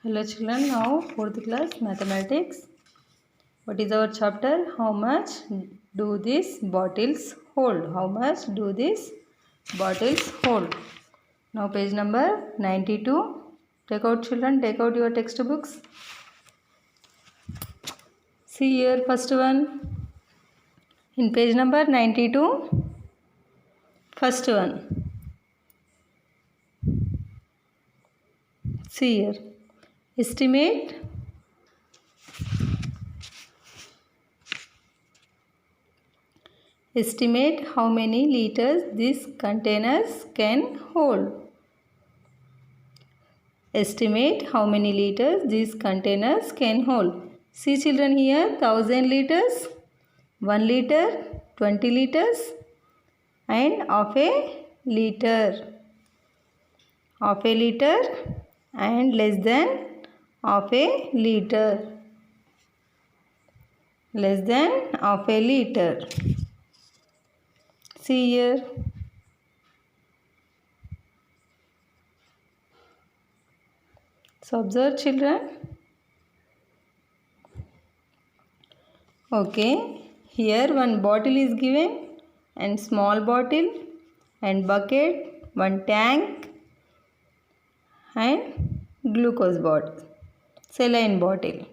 Hello children, now 4th class mathematics. What is our chapter? How much do these bottles hold? How much do these bottles hold? Now page number 92. Take out children, take out your textbooks. See here first one. In page number 92, first one. See here. Estimate how many liters these containers can hold. Estimate how many liters these containers can hold. See children here, 1000 liters, 1 liter, 20 liters and half a liter. Half a liter and less than half a liter. Less than half a liter. See here. So observe children. Okay. Here one bottle is given and small bottle and bucket, one tank and glucose bottle. Saline bottle.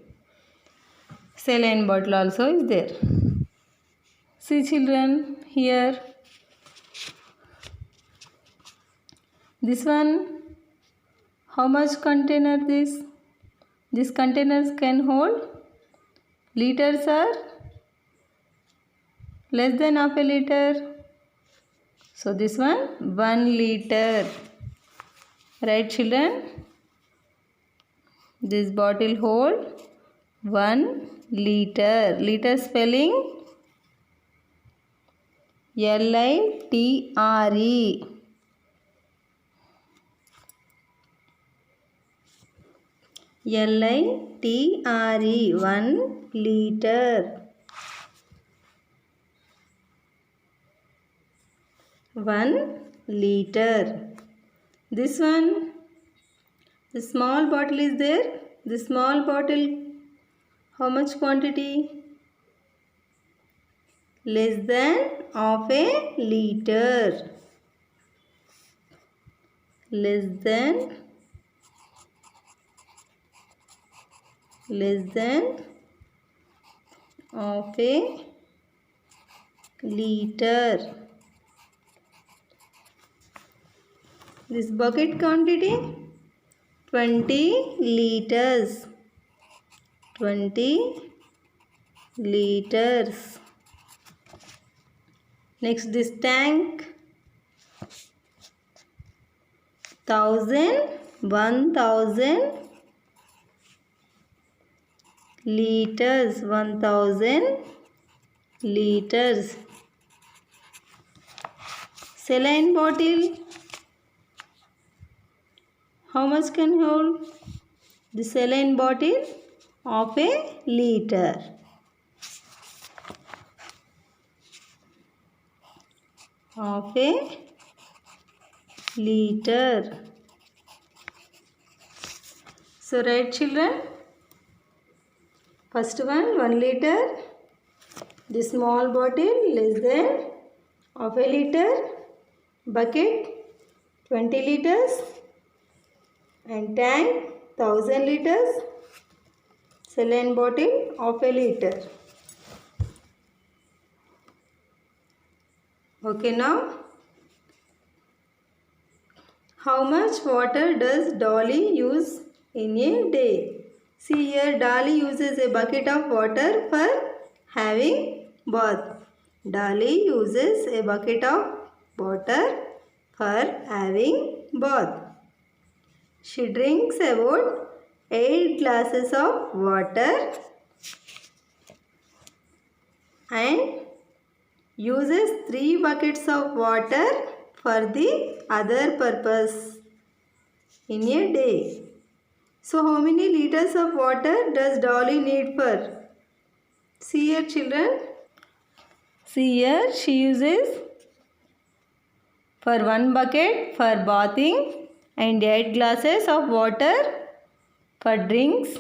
Saline bottle also is there. See children here. This one, how much container this? These containers can hold? Liters are less than half a liter. So this one, 1 liter. Right children? This bottle hold 1 liter. Liter spelling L-I-T-R-E. L-I-T-R-E. 1 liter. 1 liter. This one, the small bottle is there. The small bottle, how much quantity? Less than half a liter. Less than half a liter. This bucket quantity 20 liters. 20 liters. Next this tank 1000 liters. 1000 liters. Saline bottle, how much can hold? The saline bottle half a liter. Half a liter. So write children. First one, 1 liter. The small bottle less than half a liter. Bucket 20 liters. And tank 1000 liters. Saline bottle half a liter. Okay, now how much water does Dolly use in a day? See here, Dolly uses a bucket of water for having bath. Dolly uses a bucket of water for having bath. She drinks about 8 glasses of water and uses 3 buckets of water for the other purpose in a day. So how many liters of water does Dolly need for? See here children. See here, she uses for 1 bucket for bathing and 8 glasses of water for drinks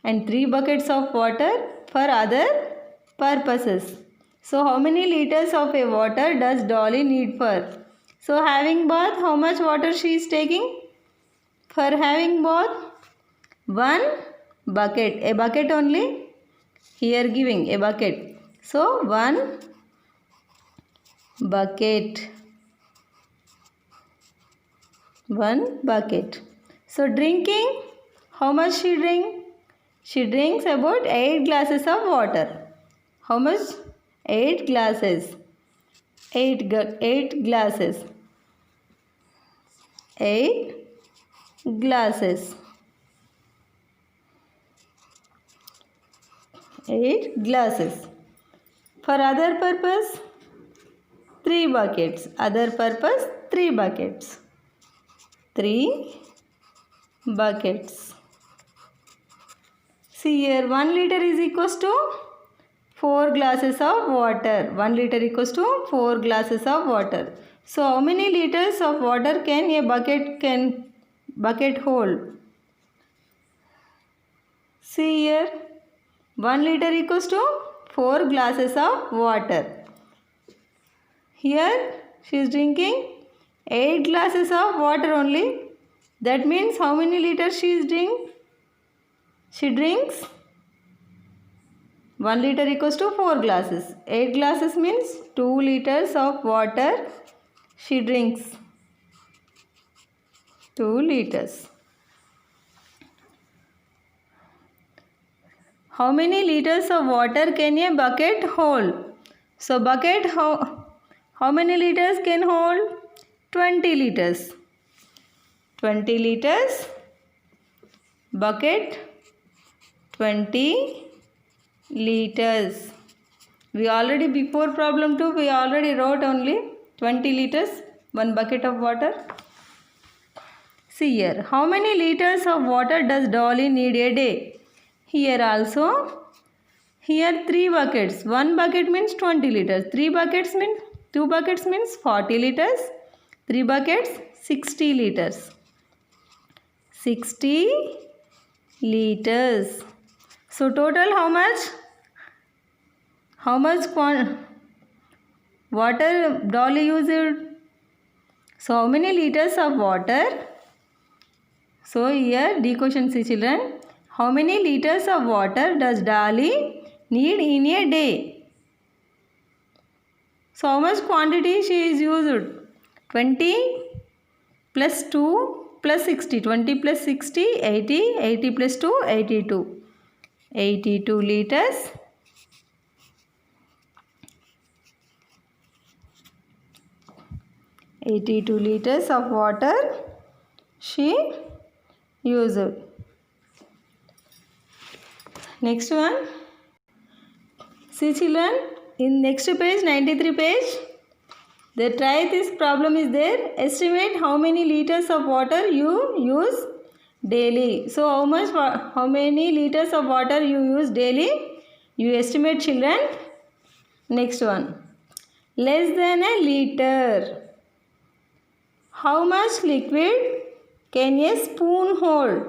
and 3 buckets of water for other purposes. So how many liters of a water does Dolly need for? So having bath, how much water she is taking? For having bath, 1 bucket. A bucket only here giving a bucket. So 1 bucket. 1 bucket. So drinking, how much she drink? She drinks about 8 glasses of water. How much? 8 glasses. 8 glasses. 8 glasses. 8 glasses. For other purpose, 3 buckets. Other purpose, 3 buckets. 3 buckets. See here, 1 liter is equals to 4 glasses of water. 1 liter equals to 4 glasses of water. So how many liters of water can a bucket hold? See here, 1 liter equals to 4 glasses of water. Here she is drinking 8 glasses of water only. That means how many liters she is drinking? She drinks 1 liter equals to 4 glasses. 8 glasses means 2 liters of water she drinks. 2 liters. How many liters of water can a bucket hold? So bucket how many liters can hold? 20 liters. 20 liters. Bucket 20 liters. We already before problem 2 we already wrote only 20 liters, 1 bucket of water. See here, how many liters of water does Dolly need a day? Here also, here 3 buckets. 1 bucket means 20 liters. 2 buckets means 40 liters. 3 buckets 60 liters. 60 liters. So total how much? How much water Dolly used? So how many liters of water? So here D question, see children. How many liters of water does Dolly need in a day? So how much quantity she is used? 20 plus 2 plus 60. 20 plus 60, 80. 80 plus 2, 82. 82 liters. 82 liters of water she used. Next one. See children, in next page, 93 page, the try this problem is there. Estimate how many liters of water you use daily. So how many liters of water you use daily? You estimate children. Next one. Less than a liter. How much liquid can a spoon hold?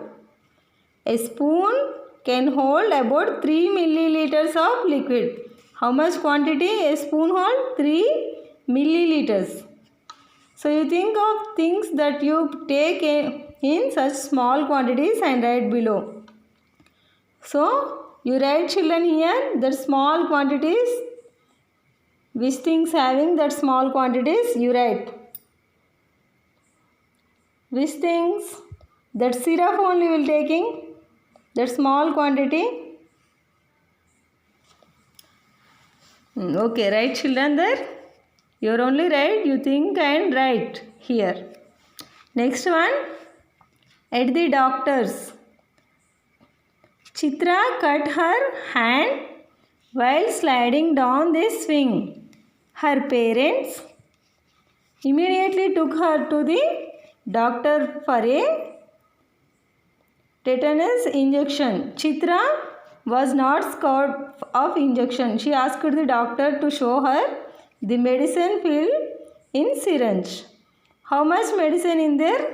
A spoon can hold about 3 milliliters of liquid. How much quantity a spoon hold? 3 milliliters. So you think of things that you take in such small quantities and write below. So you write children here that small quantities, which things having that small quantities you write. Which things? That syrup only will taking that small quantity. Okay, write children there. You only write, you think and write here. Next one. At the doctor's. Chitra cut her hand while sliding down the swing. Her parents immediately took her to the doctor for a tetanus injection. Chitra was not scared of injection. She asked the doctor to show her the medicine filled in syringe. How much medicine in there?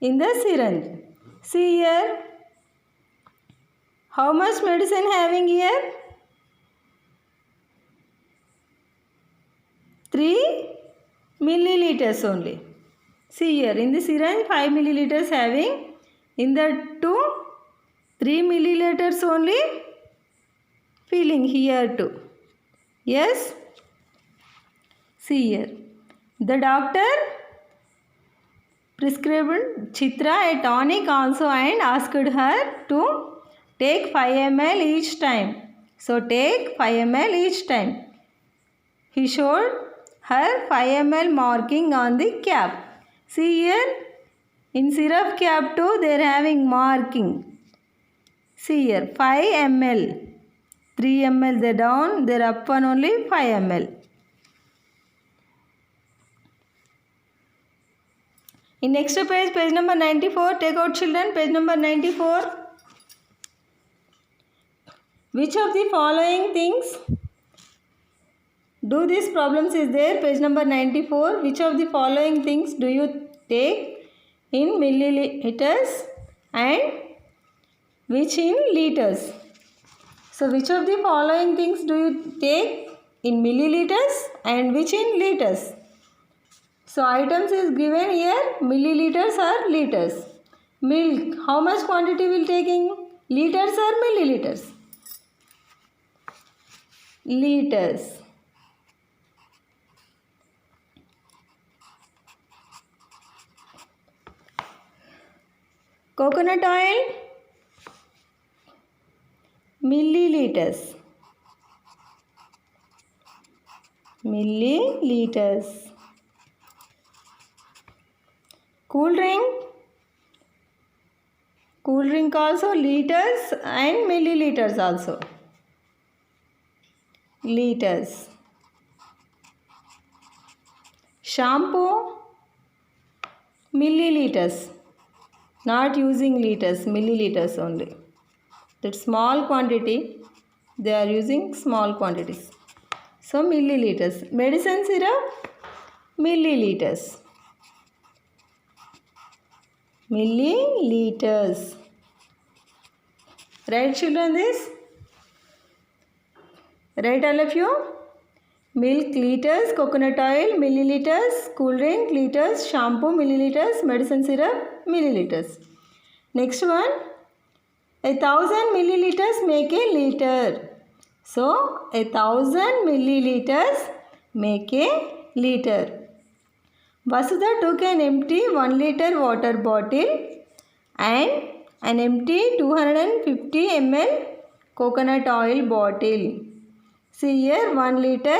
In the syringe. See here. How much medicine having here? 3 milliliters only. See here, in the syringe 5 milliliters having, in the 3 milliliters only filling here too. Yes? See here. The doctor prescribed Chitra a tonic also and asked her to take 5 ml each time. So take 5 ml each time. He showed her 5 ml marking on the cap. See here, in syrup cap too they are having marking. See here, 5 ml. 3 ml they down, they are up one only 5 ml. In next page, page number 94, take out children, page number 94. Which of the following things? Do these problems is there, page number 94. Which of the following things do you take in milliliters and which in liters? So which of the following things do you take in milliliters and which in liters? So items is given here, milliliters or liters. Milk, how much quantity will taking? Liters or milliliters? Liters. Coconut oil, milliliters. Milliliters. Cool drink also liters and milliliters also. Liters. Shampoo, milliliters. Not using liters, milliliters only. That small quantity, they are using small quantities. So milliliters. Medicine syrup, milliliters. Milliliters. Right children this? Right all of you? Milk liters, coconut oil milliliters, cool drink liters, shampoo milliliters, medicine syrup milliliters. Next one, 1000 milliliters make a liter. So 1000 milliliters make a liter. Vasudha took an empty 1 liter water bottle and an empty 250 ml coconut oil bottle. See here, 1 liter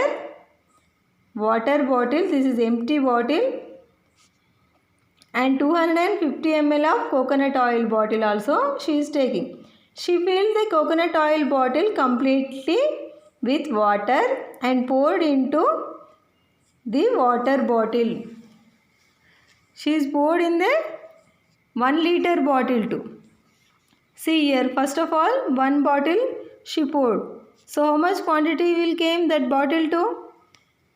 water bottle, this is empty bottle, and 250 ml of coconut oil bottle also she is taking. She filled the coconut oil bottle completely with water and poured into the water bottle. She is poured in the 1 liter bottle too. See here, first of all, 1 bottle she poured. So how much quantity will came that bottle to?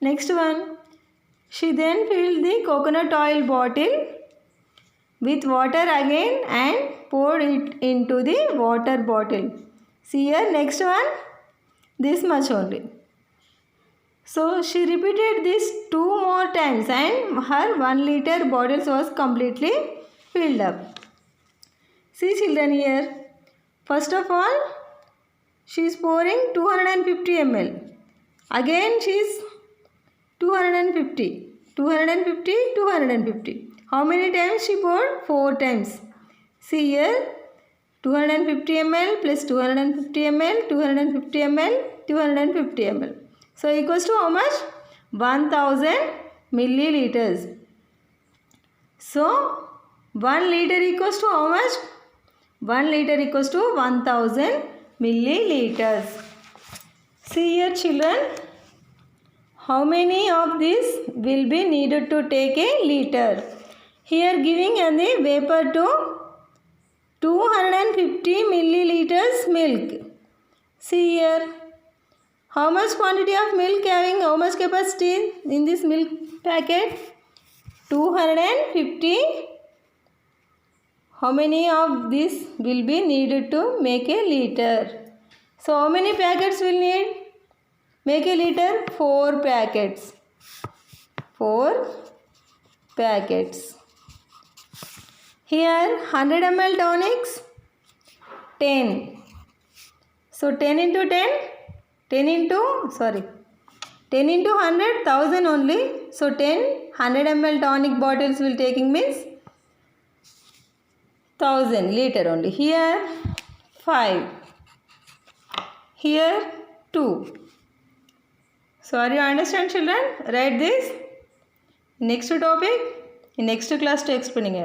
Next one, she then filled the coconut oil bottle with water again and poured it into the water bottle. See here, next one, this much only. So she repeated this 2 more times and her 1 liter bottle was completely filled up. See children here, first of all, she is pouring 250 ml. Again she is 250. How many times she poured? 4 times. See here, 250 ml plus 250 ml, 250 ml, 250 ml. So equals to how much? 1000 milliliters. So 1 liter equals to how much? 1 liter equals to 1000 milliliters. See here children, how many of these will be needed to take a liter? Here giving and the vapor to 250 milliliters milk. See here, how much quantity of milk having, how much capacity in this milk packet? 250. how many of this will be needed to make a liter? So how many packets will need? Make a liter? 4 packets. 4 packets. Here 100 ml tonics, 10. So 10 into 10 into 100, 1000 only. So 100 ml tonic bottles will taking means 1000 liter only. Here 5. Here 2. So are you understand, children? Write this. Next topic, in next class to explaining.